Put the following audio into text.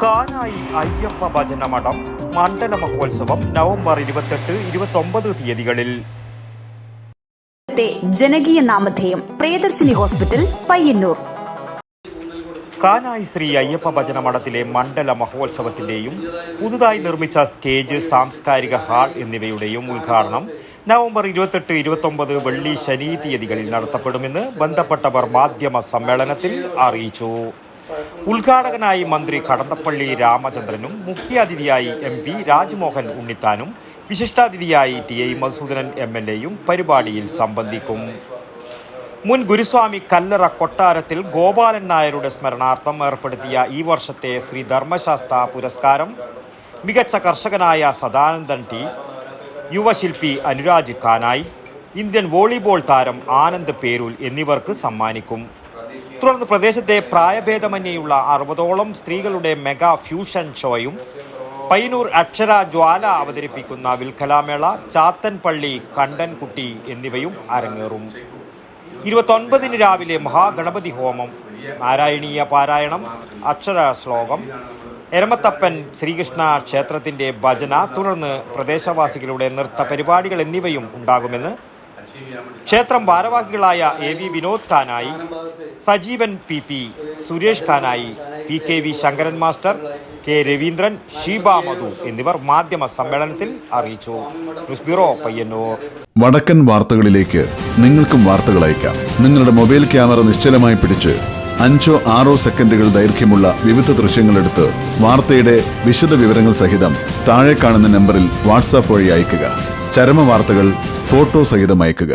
കാനായി അയ്യപ്പ ഭജനമഠം മണ്ഡല മഹോത്സവം നവംബർ 28-29 തീയതികളിൽ. ജനകീയ നാമധേയം പ്രിയദർശിനി ഹോസ്പിറ്റൽ പയ്യന്നൂർ. കാനായി ശ്രീ അയ്യപ്പ ഭജനമഠത്തിലെ മണ്ഡല മഹോത്സവത്തിന്റെയും പുതുതായി നിർമ്മിച്ച സ്റ്റേജ്, സാംസ്കാരിക ഹാൾ എന്നിവയുടെയും ഉദ്ഘാടനം നവംബർ 28-29 വെള്ളി, ശനി തീയതികളിൽ നടത്തപ്പെടുമെന്ന് ബന്ധപ്പെട്ടവർ മാധ്യമ സമ്മേളനത്തിൽ അറിയിച്ചു. ഉദ്ഘാടകനായി മന്ത്രി കടന്നപ്പള്ളി രാമചന്ദ്രനും മുഖ്യാതിഥിയായി MP രാജ്മോഹൻ ഉണ്ണിത്താനും വിശിഷ്ടാതിഥിയായി TI മധുസൂദനൻ MLAയും പരിപാടിയിൽ സംബന്ധിക്കും. മുൻ ഗുരുസ്വാമി കല്ലറ കൊട്ടാരത്തിൽ ഗോപാലൻ നായരുടെ സ്മരണാർത്ഥം ഏർപ്പെടുത്തിയ ഈ വർഷത്തെ ശ്രീ ധർമ്മശാസ്ത്ര പുരസ്കാരം മികച്ച കർഷകനായ സദാനന്ദൻ T, യുവശില്പി അനുരാജ് കാനായി, ഇന്ത്യൻ വോളിബോൾ താരം ആനന്ദ് പേരൂൽ എന്നിവർക്ക് സമ്മാനിക്കും. തുടർന്ന് പ്രദേശത്തെ പ്രായഭേദമന്യേയുള്ള 60ഓളം സ്ത്രീകളുടെ മെഗാ ഫ്യൂഷൻ ഷോയും പയ്യന്നൂർ അക്ഷര ജ്വാല അവതരിപ്പിക്കുന്ന വിൽക്കലാമേള, ചാത്തൻപള്ളി കണ്ടൻകുട്ടി എന്നിവയും അരങ്ങേറും. 29 രാവിലെ മഹാഗണപതി ഹോമം, നാരായണീയ പാരായണം, അക്ഷര ശ്ലോകം, എരമത്തപ്പൻ ശ്രീകൃഷ്ണ ക്ഷേത്രത്തിൻ്റെ ഭജന, തുടർന്ന് പ്രദേശവാസികളുടെ നൃത്ത പരിപാടികൾ എന്നിവയും ഉണ്ടാകുമെന്ന് ക്ഷേത്രം ഭാരവാഹികളായ AV Vinod Kanayi, Sajeevan PP, Suresh Kanayi, PKV Sankaran master, K Raveendran, Sheeba Madhu എന്നിവർ മാധ്യമ സമ്മേളനത്തിൽ അറിയിച്ചു. News bureau, Payyanur. വടക്കൻ വാർത്തകളിലേക്ക് നിങ്ങൾക്കും വാർത്തകൾ അയക്കാം. നിങ്ങളുടെ മൊബൈൽ ക്യാമറ നിശ്ചലമായി പിടിച്ച് 5-6 സെക്കൻഡുകൾ ദൈർഘ്യമുള്ള വിവിധ ദൃശ്യങ്ങളെടുത്ത് വാർത്തയുടെ വിശദ വിവരങ്ങൾ സഹിതം താഴെ കാണുന്ന നമ്പറിൽ വാട്സാപ്പ് വഴി അയയ്ക്കുക. ചരമ വാർത്തകൾ ഫോട്ടോ സഹിതം അയയ്ക്കുക.